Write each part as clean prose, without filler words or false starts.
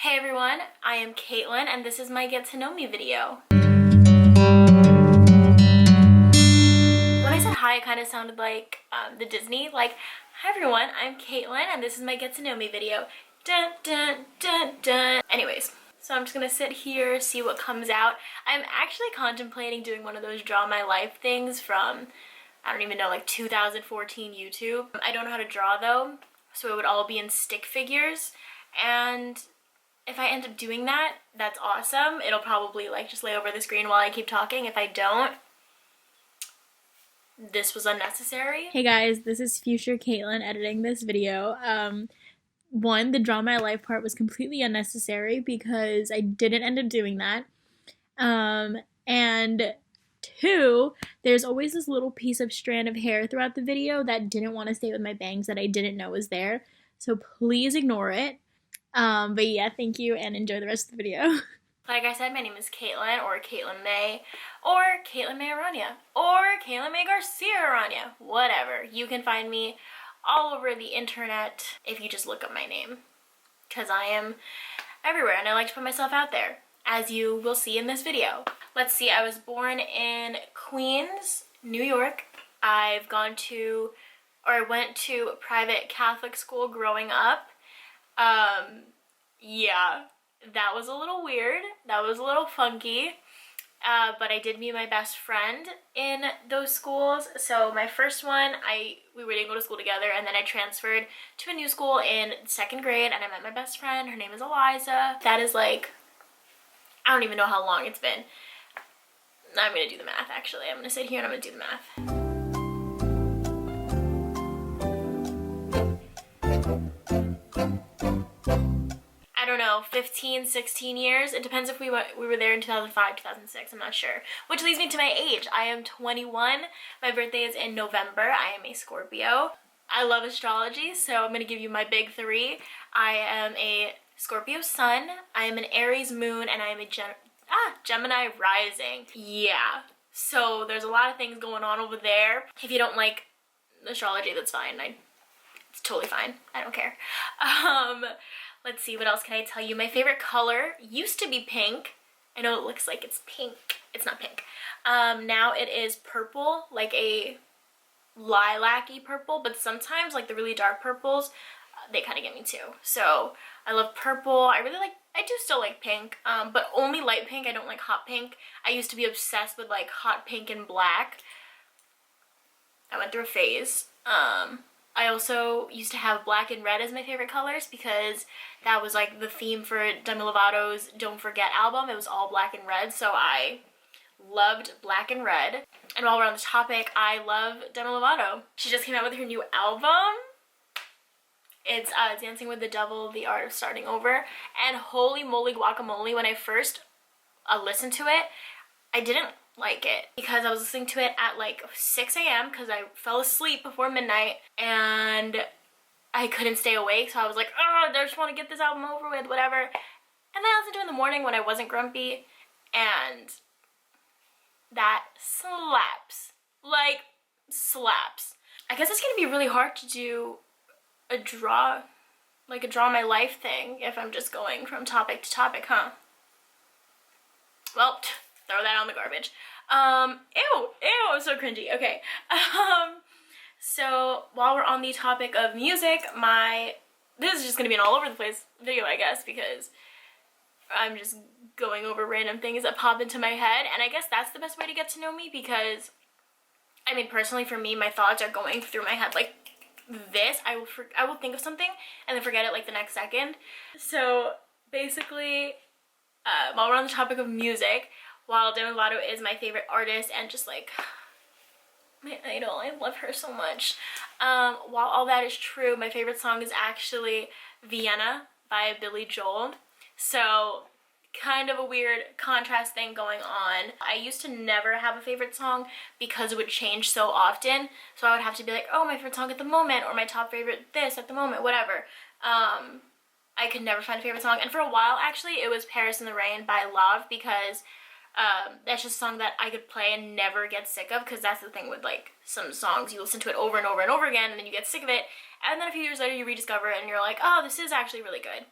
Hey everyone, I am Caitlyn and this is my get to know me video. When I said hi, it kind of sounded like the Disney, like, hi everyone, I'm Caitlyn and this is my get to know me video. Dun dun dun dun. Anyways, so I'm just gonna sit here, see what comes out. I'm actually contemplating doing one of those draw my life things from, I don't even know, like 2014 YouTube. I don't know how to draw though, so it would all be in stick figures, and if I end up doing that, that's awesome. It'll probably like just lay over the screen while I keep talking. If I don't, this was unnecessary. Hey guys, this is future Caitlyn editing this video. One, the draw my life part was completely unnecessary because I didn't end up doing that. And two, there's always this little piece of strand of hair throughout the video that didn't want to stay with my bangs that I didn't know was there. So please ignore it. But yeah, thank you and enjoy the rest of the video. Like I said, my name is Caitlyn, or Caitlyn May, or Caitlyn May Aranya, or Caitlyn May Garcia Aranya, whatever. You can find me all over the internet if you just look up my name, because I am everywhere and I like to put myself out there, as you will see in this video. Let's see, I was born in Queens, New York. I went to private Catholic school growing up. Yeah, that was a little weird. That was a little funky. But I did meet my best friend in those schools. So my first one, we didn't go to school together, and then I transferred to a new school in 2nd grade, and I met my best friend. Her name is Eliza. That is like, I don't even know how long it's been. I'm gonna do the math actually. I'm gonna sit here and I'm gonna do the math. I don't know, 15, 16 years. It depends if we were there in 2005, 2006, I'm not sure. Which leads me to my age. I am 21. My birthday is in November. I am a Scorpio. I love astrology, so I'm going to give you my big three. I am a Scorpio sun, I am an Aries moon, and I am a Gemini rising. Yeah. So there's a lot of things going on over there. If you don't like astrology, that's fine. It's totally fine. I don't care. Let's see, what else can I tell you? My favorite color used to be pink. I know it looks like it's pink. It's not pink. Now it is purple, like a lilac-y purple, but sometimes like the really dark purples, they kind of get me too. So I love purple. I do still like pink, but only light pink. I don't like hot pink. I used to be obsessed with like hot pink and black. I went through a phase. I also used to have black and red as my favorite colors because that was like the theme for Demi Lovato's Don't Forget album. It was all black and red, so I loved black and red. And while we're on the topic, I love Demi Lovato. She just came out with her new album. It's Dancing with the Devil, The Art of Starting Over. And holy moly guacamole, when I first listened to it, I didn't like it because I was listening to it at like 6 a.m. because I fell asleep before midnight and I couldn't stay awake, so I was like, oh, I just want to get this album over with, whatever. And then I listened to it in the morning when I wasn't grumpy, and that slaps. Like, slaps. I guess it's gonna be really hard to do a draw my life thing if I'm just going from topic to topic, huh? Well, throw that on the garbage. Ew, I'm so cringy. Okay. So while we're on the topic of music, this is just gonna be an all over the place video, I guess, because I'm just going over random things that pop into my head, and I guess that's the best way to get to know me, because I mean, personally for me, my thoughts are going through my head like this. I will think of something and then forget it like the next second. So basically, while we're on the topic of music, while Demi Lovato is my favorite artist and just like my idol, I love her so much. While all that is true, my favorite song is actually Vienna by Billy Joel. So kind of a weird contrast thing going on. I used to never have a favorite song because it would change so often. So I would have to be like, oh, my favorite song at the moment, or my top favorite this at the moment, whatever. I could never find a favorite song. And for a while, actually, it was Paris in the Rain by Love, because that's just a song that I could play and never get sick of, because that's the thing with like some songs, you listen to it over and over and over again and then you get sick of it, and then a few years later you rediscover it and you're like, oh, this is actually really good.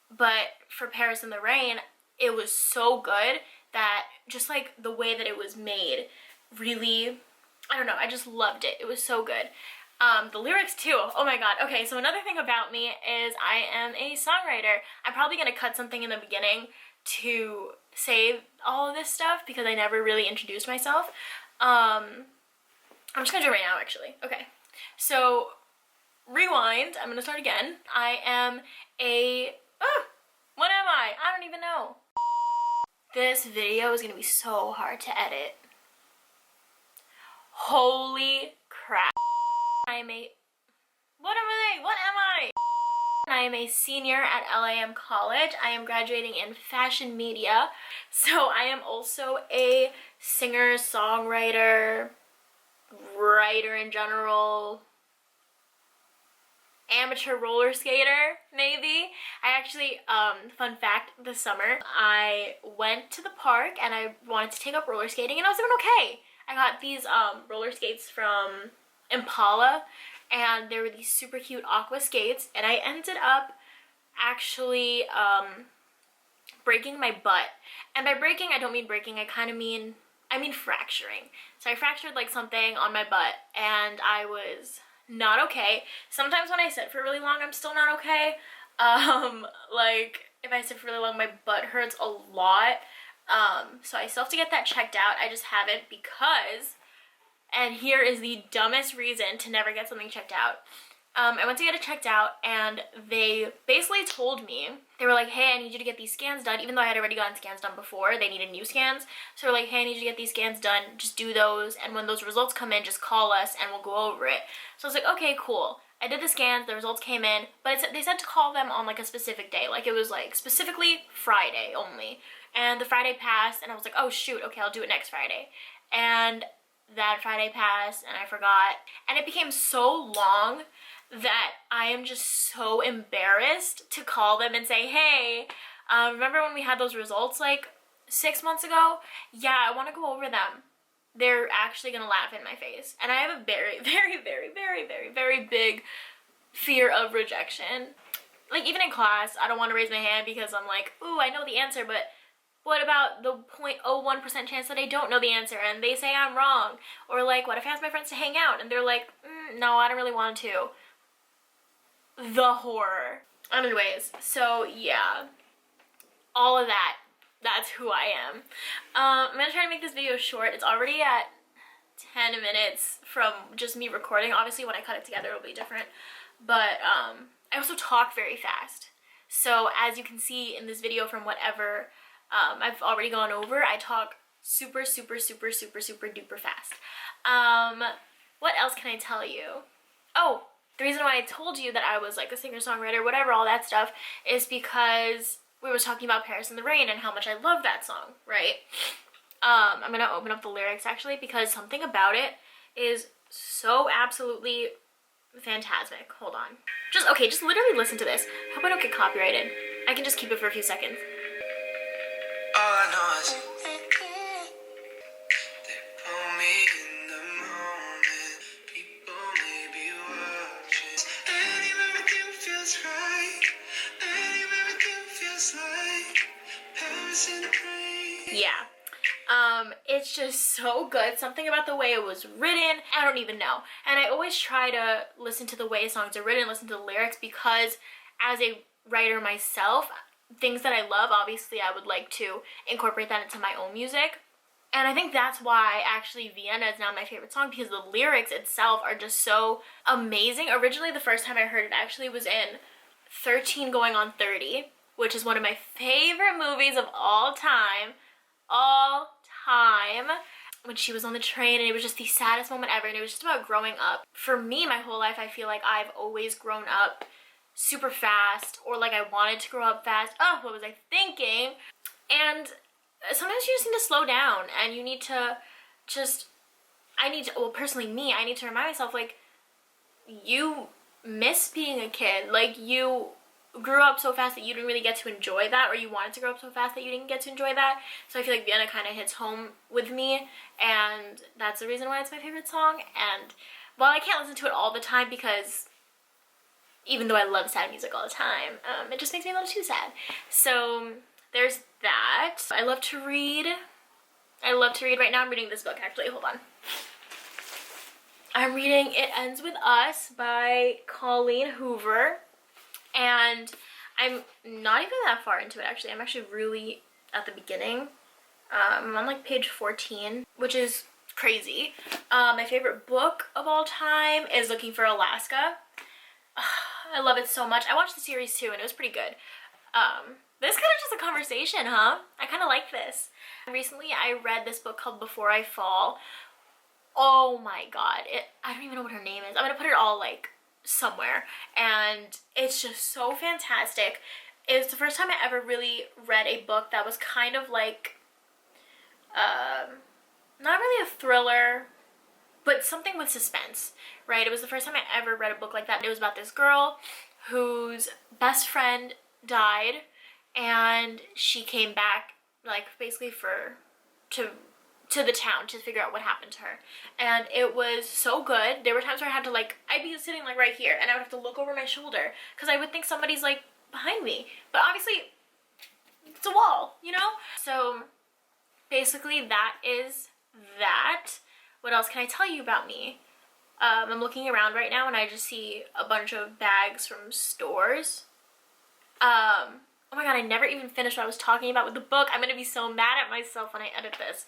But for Paris in the Rain, it was so good that just like the way that it was made really, I don't know, I just loved it. It was so good. The lyrics too, oh my god. Okay, so another thing about me is I am a songwriter. I'm probably gonna cut something in the beginning to say all of this stuff because I never really introduced myself. I'm just gonna do it right now actually. Okay, so rewind, I'm gonna start again. I am a, what am I? I don't even know. This video is gonna be so hard to edit. Holy crap. I am a, what am I? I am a senior at LAM College. I am graduating in fashion media. So I am also a singer, songwriter, writer in general, amateur roller skater, maybe. I actually, fun fact, this summer, I went to the park and I wanted to take up roller skating and I was doing okay. I got these roller skates from Impala and they were these super cute aqua skates and I ended up actually breaking my butt. And by breaking, I don't mean breaking, I mean fracturing. So I fractured like something on my butt and I was not okay. Sometimes when I sit for really long, I'm still not okay. Like if I sit for really long, my butt hurts a lot. So I still have to get that checked out. I just haven't because, and here is the dumbest reason to never get something checked out. I went to get it checked out and they basically told me, they were like, hey, I need you to get these scans done, even though I had already gotten scans done before. They needed new scans. So they're like, hey, I need you to get these scans done, just do those, and when those results come in, just call us and we'll go over it. So I was like, okay, cool. I did the scans, the results came in, but they said to call them on like a specific day. Like it was like specifically Friday only. And the Friday passed and I was like, oh shoot, okay, I'll do it next Friday. And that Friday passed and I forgot. And it became so long that I am just so embarrassed to call them and say, hey, remember when we had those results like 6 months ago? Yeah, I want to go over them. They're actually gonna laugh in my face. And I have a very, very, very, very, very, very big fear of rejection. Like even in class, I don't want to raise my hand because I'm like, ooh, I know the answer, but what about the 0.01% chance that I don't know the answer and they say I'm wrong? Or like, what if I ask my friends to hang out and they're like, no, I don't really want to. The horror. Anyways, so yeah, all of that, that's who I am. I'm gonna try to make this video short. It's already at 10 minutes from just me recording. Obviously when I cut it together it'll be different, but I also talk very fast. So as you can see in this video from whatever I've already gone over, I talk super, super, super, super, super duper fast. What else can I tell you? Oh, the reason why I told you that I was like a singer-songwriter, whatever, all that stuff, is because we were talking about Paris in the Rain and how much I love that song, right? I'm gonna open up the lyrics actually because something about it is so absolutely fantastic. Hold on. Just literally listen to this. I hope I don't get copyrighted. I can just keep it for a few seconds. All I know is they pull me in the moment. People may be watching. Anywhere with you feels right. Anywhere with you feels like Paris in the rain. Yeah. It's just so good. Something about the way it was written, I don't even know. And I always try to listen to the way songs are written, listen to the lyrics, because as a writer myself, things that I love, obviously I would like to incorporate that into my own music. And I think that's why actually Vienna is now my favorite song, because the lyrics itself are just so amazing. Originally, the first time I heard it actually was in 13 Going on 30, which is one of my favorite movies of all time. When she was on the train and it was just the saddest moment ever, and it was just about growing up. For me, my whole life, I feel like I've always grown up super fast, or like I wanted to grow up fast. Oh, what was I thinking? And sometimes you just need to slow down and you need to just, well, personally me, I need to remind myself, like, you miss being a kid. Like, you grew up so fast that you didn't really get to enjoy that, or you wanted to grow up so fast that you didn't get to enjoy that. So I feel like Vienna kind of hits home with me, and that's the reason why it's my favorite song. And while I can't listen to it all the time because even though I love sad music all the time. It just makes me a little too sad. So there's that. I love to read. Right now I'm reading this book, actually. Hold on. I'm reading It Ends With Us by Colleen Hoover. And I'm not even that far into it, actually. I'm actually really at the beginning. I'm on like page 14, which is crazy. My favorite book of all time is Looking for Alaska. I love it so much. I watched the series too, and it was pretty good. This kind of just a conversation, huh? I kind of like this. Recently, I read this book called Before I Fall. Oh my god. I don't even know what her name is. I'm gonna put it all like somewhere. And it's just so fantastic. It's the first time I ever really read a book that was kind of like, not really a thriller, but something with suspense, right? It was the first time I ever read a book like that. It was about this girl whose best friend died, and she came back, like, basically to the town to figure out what happened to her. And it was so good. There were times where I had to, like, I'd be sitting, like, right here, and I would have to look over my shoulder, because I would think somebody's, like, behind me. But obviously, it's a wall, you know? So, basically, that is that. What else can I tell you about me? I'm looking around right now and I just see a bunch of bags from stores. Oh my god, I never even finished what I was talking about with the book. I'm gonna be so mad at myself when I edit this.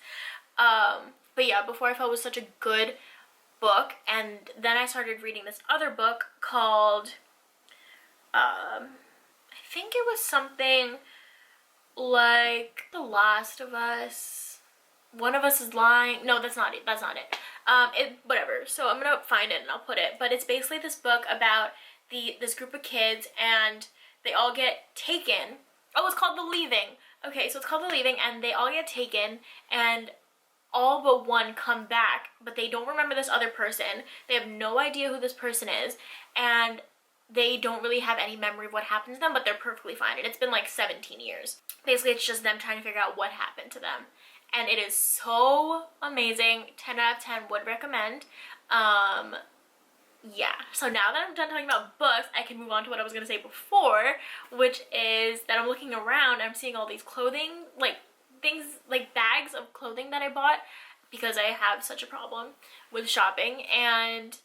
But yeah, Before I Fall was such a good book, and then I started reading this other book called, I think it was something like The Last of Us. One of Us is Lying. No, that's not it. Whatever. So I'm gonna find it and I'll put it. But it's basically this book about this group of kids, and they all get taken. Oh, it's called The Leaving. Okay, so it's called The Leaving, and they all get taken, and all but one come back, but they don't remember this other person. They have no idea who this person is, and they don't really have any memory of what happened to them, but they're perfectly fine. And it's been like 17 years. Basically, it's just them trying to figure out what happened to them. And it is so amazing. 10 out of 10 would recommend. Yeah. So now that I'm done talking about books, I can move on to what I was going to say before, which is that I'm looking around and I'm seeing all these clothing, like things, like bags of clothing that I bought because I have such a problem with shopping. And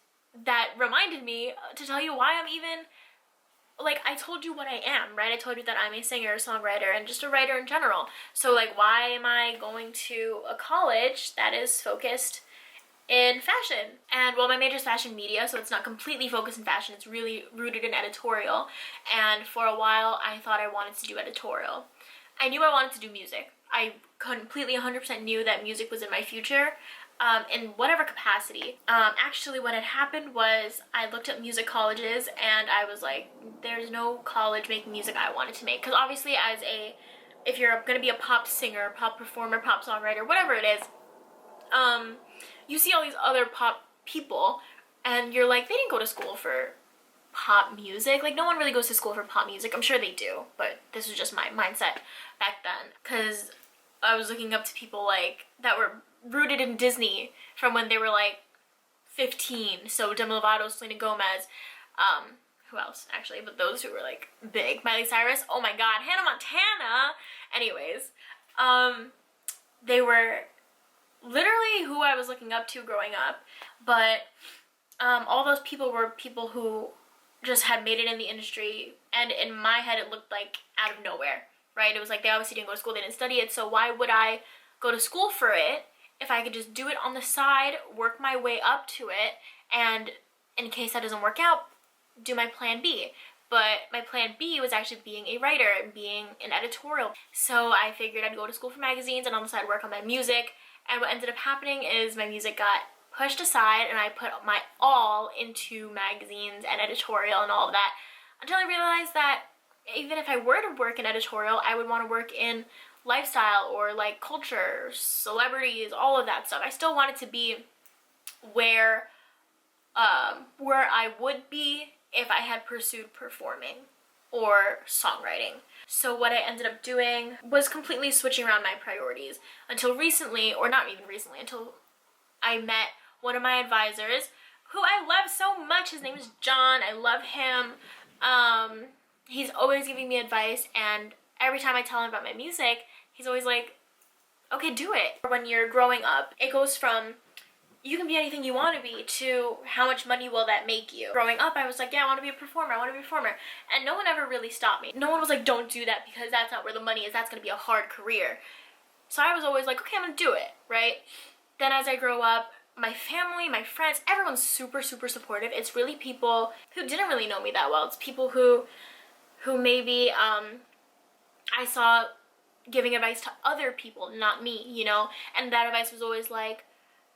that reminded me to tell you why I'm even, like, I told you what I am, right? I told you that I'm a singer, songwriter, and just a writer in general. So, like, why am I going to a college that is focused in fashion? And, well, my major is fashion media, so it's not completely focused in fashion. It's really rooted in editorial. And for a while, I thought I wanted to do editorial. I knew I wanted to do music. I completely 100% knew that music was in my future. In whatever capacity. Actually, what had happened was I looked at music colleges and I was like, there's no college making music I wanted to make. Because obviously if you're going to be a pop singer, pop performer, pop songwriter, whatever it is, you see all these other pop people and you're like, they didn't go to school for pop music. Like, no one really goes to school for pop music. I'm sure they do, but this was just my mindset back then. Because I was looking up to people like that were rooted in Disney from when they were like 15. So Demi Lovato, Selena Gomez, who else actually, but those who were like big. Miley Cyrus, oh my god, Hannah Montana. Anyways, they were literally who I was looking up to growing up. But all those people were people who just had made it in the industry, and in my head it looked like out of nowhere, right? It was like they obviously didn't go to school, they didn't study it, so why would I go to school for it if I could just do it on the side, work my way up to it, and in case that doesn't work out, do my plan B. But my plan B was actually being a writer and being an editorial. So I figured I'd go to school for magazines and on the side work on my music. And what ended up happening is my music got pushed aside and I put my all into magazines and editorial and all of that, until I realized that even if I were to work in editorial, I would want to work in lifestyle or like culture, celebrities, all of that stuff. I still wanted to be where I would be if I had pursued performing or songwriting. So what I ended up doing was completely switching around my priorities until recently, or not even recently, until I met one of my advisors who I love so much. His name is John. I love him. He's always giving me advice, and every time I tell him about my music, he's always like, okay, do it. When you're growing up, it goes from you can be anything you want to be to how much money will that make you. Growing up, I was like, yeah, I want to be a performer, I want to be a performer. And no one ever really stopped me. No one was like, don't do that because that's not where the money is, that's going to be a hard career. So I was always like, okay, I'm going to do it, right? Then as I grow up, my family, my friends, everyone's super, super supportive. It's really people who didn't really know me that well. It's people who maybe I saw giving advice to other people, not me, you know? And that advice was always like,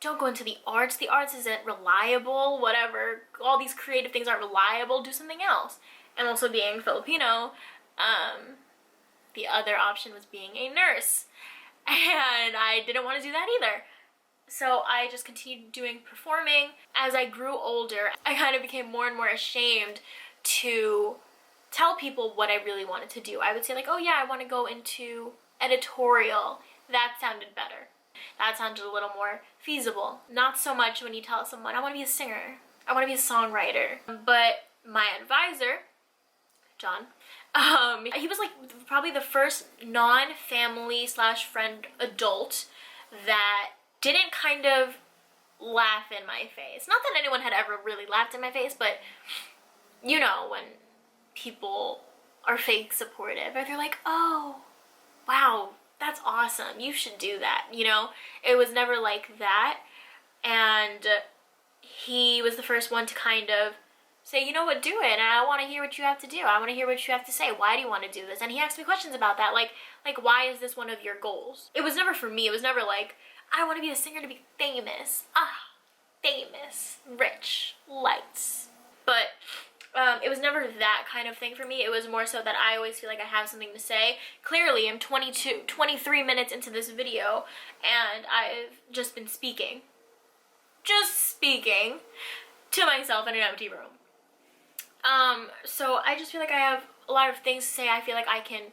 don't go into the arts. The arts isn't reliable, whatever. All these creative things aren't reliable. Do something else. And also being Filipino, the other option was being a nurse. And I didn't want to do that either. So I just continued doing performing. As I grew older, I kind of became more and more ashamed to tell people what I really wanted to do. I would say like, oh yeah, I want to go into editorial. That sounded better. That sounded a little more feasible. Not so much when you tell someone, I want to be a singer, I want to be a songwriter. But my advisor, John, he was like probably the first non-family / friend adult that didn't kind of laugh in my face. Not that anyone had ever really laughed in my face, but you know, when people are fake supportive, or they're like, oh, wow, that's awesome, you should do that, you know? It was never like that. And he was the first one to kind of say, you know what, do it, and I want to hear what you have to do. I want to hear what you have to say. Why do you want to do this? And he asked me questions about that, like why is this one of your goals? It was never for me. It was never like, I want to be a singer to be famous. Famous, rich, lights. But it was never that kind of thing for me. It was more so that I always feel like I have something to say. Clearly, I'm 23 minutes into this video, and I've just been speaking. Just speaking to myself in an empty room. So I just feel like I have a lot of things to say. I feel like I can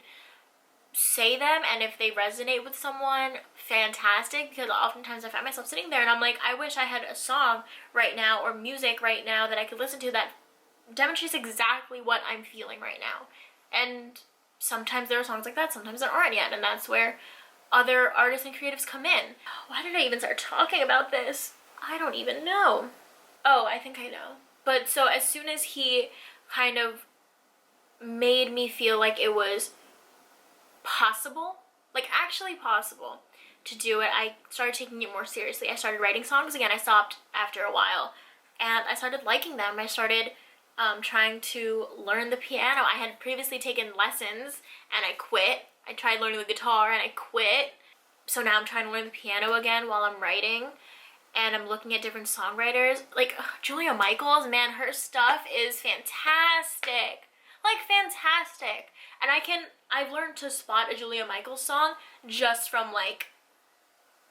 say them, and if they resonate with someone, fantastic, because oftentimes I find myself sitting there and I'm like, I wish I had a song right now or music right now that I could listen to that demonstrates exactly what I'm feeling right now. And sometimes there are songs like that, sometimes there aren't yet, and that's where other artists and creatives come in. Why did I even start talking about this? I don't even know. Oh, I think I know. But so as soon as he kind of made me feel like it was possible, like actually possible to do it, I started taking it more seriously. I started writing songs again. I stopped after a while, and I started liking them. I started trying to learn the piano. I had previously taken lessons and I quit. I tried learning the guitar and I quit. So now I'm trying to learn the piano again while I'm writing, and I'm looking at different songwriters. Like Julia Michaels, man, her stuff is fantastic. Like fantastic. And I've learned to spot a Julia Michaels song just from like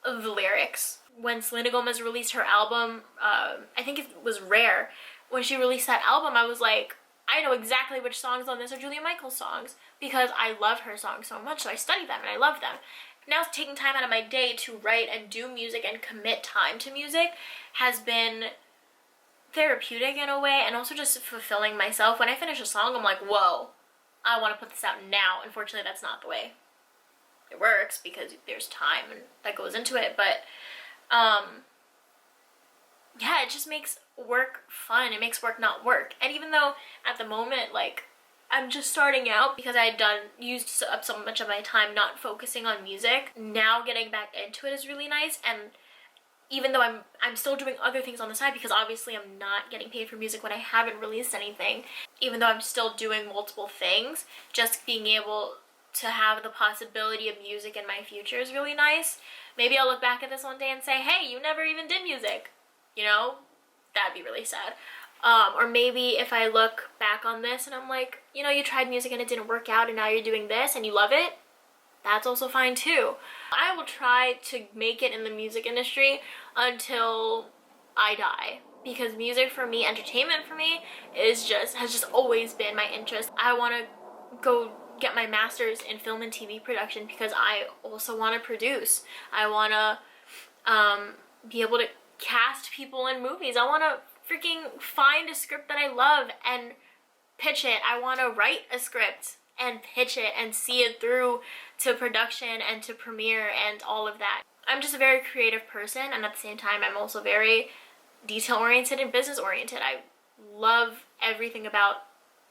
the lyrics. When Selena Gomez released her album, I think it was Rare, when she released that album, I was like, I know exactly which songs on this are Julia Michaels songs, because I love her songs so much, so I studied them and I love them. Now taking time out of my day to write and do music and commit time to music has been therapeutic in a way, and also just fulfilling myself. When I finish a song, I'm like, whoa, I want to put this out now. Unfortunately, that's not the way it works, because there's time and that goes into it, but yeah, it just makes work fun. It makes work not work. And even though at the moment, like, I'm just starting out because I had used up so much of my time not focusing on music, now getting back into it is really nice. And even though I'm still doing other things on the side, because obviously I'm not getting paid for music when I haven't released anything, even though I'm still doing multiple things, just being able to have the possibility of music in my future is really nice. Maybe I'll look back at this one day and say, hey, you never even did music. You know, that'd be really sad. Or maybe if I look back on this and I'm like, you know, you tried music and it didn't work out and now you're doing this and you love it, that's also fine too. I will try to make it in the music industry until I die, because music for me, entertainment for me, has just always been my interest. I want to go get my master's in film and TV production because I also want to produce. I want to be able to cast people in movies. I want to freaking find a script that I love and pitch it. I want to write a script and pitch it and see it through to production and to premiere and all of that. I'm just a very creative person, and at the same time I'm also very detail oriented and business oriented. I love everything about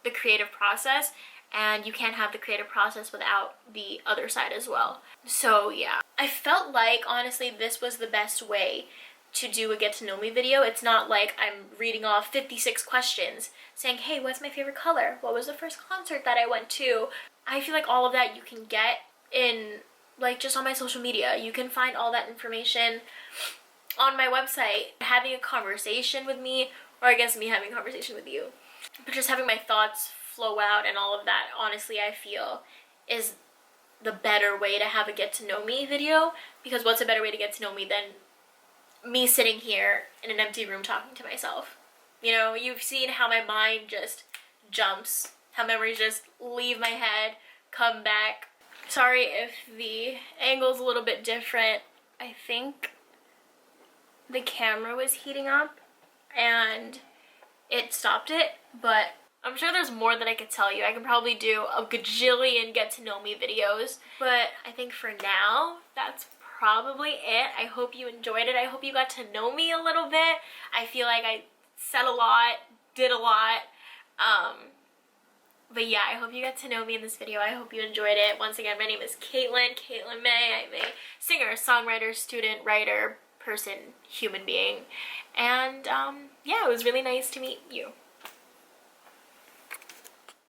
the creative process, and you can't have the creative process without the other side as well. So yeah, I felt like honestly this was the best way to do a get to know me video. It's not like I'm reading off 56 questions saying, hey, what's my favorite color? What was the first concert that I went to? I feel like all of that you can get in like just on my social media. You can find all that information on my website. Having a conversation with me, or I guess me having a conversation with you, but just having my thoughts flow out and all of that, honestly I feel is the better way to have a get to know me video, because what's a better way to get to know me than me sitting here in an empty room talking to myself? You know, you've seen how my mind just jumps, how memories just leave my head, come back. Sorry if the angle's a little bit different. I think the camera was heating up and it stopped it, but I'm sure there's more that I could tell you. I can probably do a gajillion get to know me videos, but I think for now, that's probably it. I hope you enjoyed it. I hope you got to know me a little bit. I feel like I said a lot, did a lot, but yeah, I hope you got to know me in this video. I hope you enjoyed it. Once again, my name is Caitlyn May. I'm a singer, songwriter, student, writer, person, human being, and yeah, it was really nice to meet you.